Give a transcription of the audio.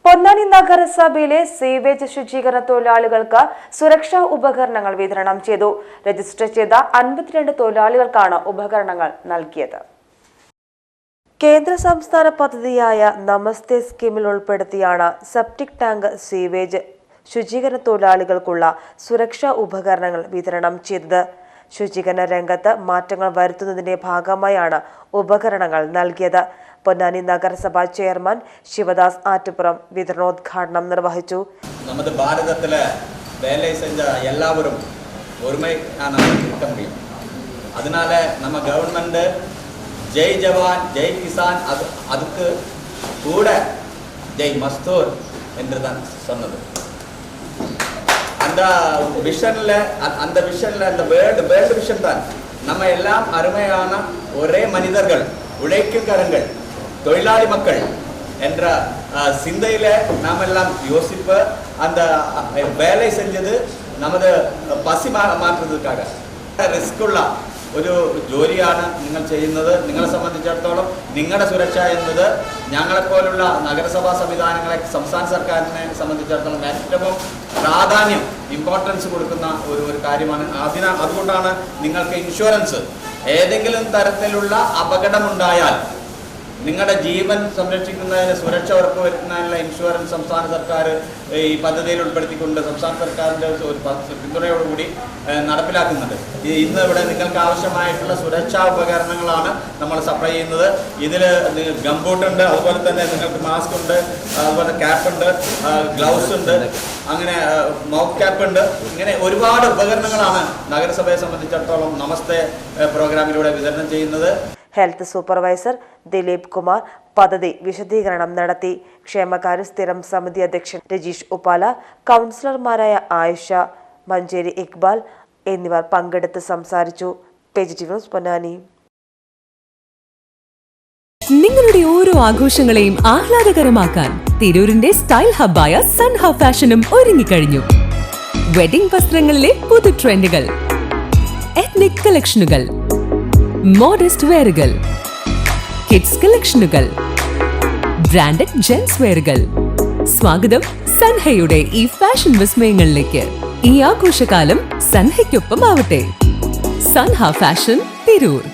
പൊന്നാനി നഗരസഭയിലെ സീവേജ് ശുചീകരണ തൊഴിലാളികൾക്ക് സുരക്ഷാ ഉപകരണങ്ങൾ വിതരണം ചെയ്തു. രജിസ്റ്റർ ചെയ്ത 52 തൊഴിലാളികൾക്കാണ് ഉപകരണങ്ങൾ നൽകിയത്. കേന്ദ്ര സംസ്ഥാന പദ്ധതിയായ നമസ്തേ സ്കീമിൽ ഉൾപ്പെടുത്തിയാണ് സെപ്റ്റിക് ടാങ്ക് സീവേജ് ശുചീകരണ തൊഴിലാളികൾക്കുള്ള സുരക്ഷാ ഉപകരണങ്ങൾ വിതരണം ചെയ്തത്. ശുചീകരണ രംഗത്ത് മാറ്റങ്ങൾ വരുത്തുന്നതിന്റെ ഭാഗമായാണ് ഉപകരണങ്ങൾ നൽകിയത്. പൊന്നാനി നഗരസഭാ ചെയർമാൻ ശിവദാസ് ആറ്റുപുറം വിതരണോദ്ഘാടനം നിർവഹിച്ചു. നമ്മുടെ ഭാരതത്തിലെ വേല செஞ்ச എല്ലാവരും ഒരുമയാണ് இருக்க முடியும். அதனால நம்ம கவர்மெண்ட் ஜெய் ஜவான் ஜெய் கிசான் அதுக்கு கூட ஜெய் மஸ்தூர் என்று தான் சொன்னது. அந்த விஷன்ல அந்த வேர்ல்டு விஷன் தான் நம்ம எல்லாம் அருமையான ஒரே மனிதர்கள், உழைக்கும் கரங்கள், தொழிலாளி மக்கள் என்ற சிந்தையில நாம் எல்லாம் யோசிப்ப அந்த வேலை செஞ்சது நமது പസി മാറ്റുന്നതിനാக റിസ്ക്കുള്ള ഒരു ജോലിയാണ് നിങ്ങൾ ചെയ്യുന്നത്. നിങ്ങളെ സംബന്ധിച്ചിടത്തോളം നിങ്ങളുടെ സുരക്ഷ എന്നത് ഞങ്ങളെപ്പോലുള്ള നഗരസഭാ സംവിധാനങ്ങളെ സംസ്ഥാന സർക്കാരിനെ സംബന്ധിച്ചിടത്തോളം ഏറ്റവും പ്രാധാന്യം ഇമ്പോർട്ടൻസ് കൊടുക്കുന്ന ഒരു കാര്യമാണ്. അതുകൊണ്ടാണ് നിങ്ങൾക്ക് ഇൻഷുറൻസ്, ഏതെങ്കിലും തരത്തിലുള്ള അപകടമുണ്ടായാൽ നിങ്ങളുടെ ജീവൻ സംരക്ഷിക്കുന്നതിന് സുരക്ഷ ഉറപ്പുവരുത്തുന്നതിനുള്ള ഇൻഷുറൻസ് സംസ്ഥാന സർക്കാർ ഈ പദ്ധതിയിൽ ഉൾപ്പെടുത്തിക്കൊണ്ട് സംസ്ഥാന സർക്കാരിൻ്റെ ഒരു പിന്തുണയോടുകൂടി നടപ്പിലാക്കുന്നുണ്ട്. ഇന്ന് ഇവിടെ നിങ്ങൾക്ക് ആവശ്യമായിട്ടുള്ള സുരക്ഷാ ഉപകരണങ്ങളാണ് നമ്മൾ സപ്ലൈ ചെയ്യുന്നത്. ഇതിൽ ഗംബൂട്ട് ഉണ്ട്, അതുപോലെ തന്നെ നിങ്ങൾക്ക് മാസ്ക് ഉണ്ട്, അതുപോലെ ക്യാപ്പ് ഉണ്ട്, ഗ്ലൗസ് ഉണ്ട്, അങ്ങനെ മൗത്ത് ക്യാപ്പ് ഉണ്ട്. ഇങ്ങനെ ഒരുപാട് ഉപകരണങ്ങളാണ് നഗരസഭയെ സംബന്ധിച്ചിടത്തോളം നമസ്തേ പ്രോഗ്രാമിലൂടെ വിതരണം ചെയ്യുന്നത്. ഹെൽത്ത് സൂപ്പർവൈസർ ദിലീപ് കുമാർ പദ്ധതി വിശദീകരണം നടത്തി. ക്ഷേമകാര്യ സ്ഥിരം സമിതി അധ്യക്ഷൻ രജീഷ് ഉപ്പാല, കൗൺസിലർമാരായ ആയിഷ, മഞ്ചേരി ഇക്ബാൽ എന്നിവർ പങ്കെടുത്ത് സംസാരിച്ചു. PGTV news Ponnani. നിങ്ങളുടെ ഓരോ ആഘോഷങ്ങളെയും ആഹ്ലാദകരമാക്കാൻ തിരൂരിന്റെ സ്റ്റൈൽ ഹബ്ബായ സൺ ഹബ് ഫാഷനും ഒരുങ്ങിക്കഴിഞ്ഞു. വെഡിംഗ് വസ്ത്രങ്ങളിലെ പുതു ട്രെൻഡുകൾ, എത്നിക് കളക്ഷനുകൾ, മോഡസ്റ്റ് വെയറുകൾ, കിഡ്സ് കളക്ഷനുകൾ, ബ്രാൻഡഡ് ജെൻസ് വെയറുകൾ. സ്വാഗതം സൻഹയുടെ ഈ ഫാഷൻ വിസ്മയങ്ങളിലേക്ക്. ഈ ആഘോഷകാലം സൻഹയ്ക്കൊപ്പം ആവട്ടെ. സൻഹ ഫാഷൻ, തിരൂർ.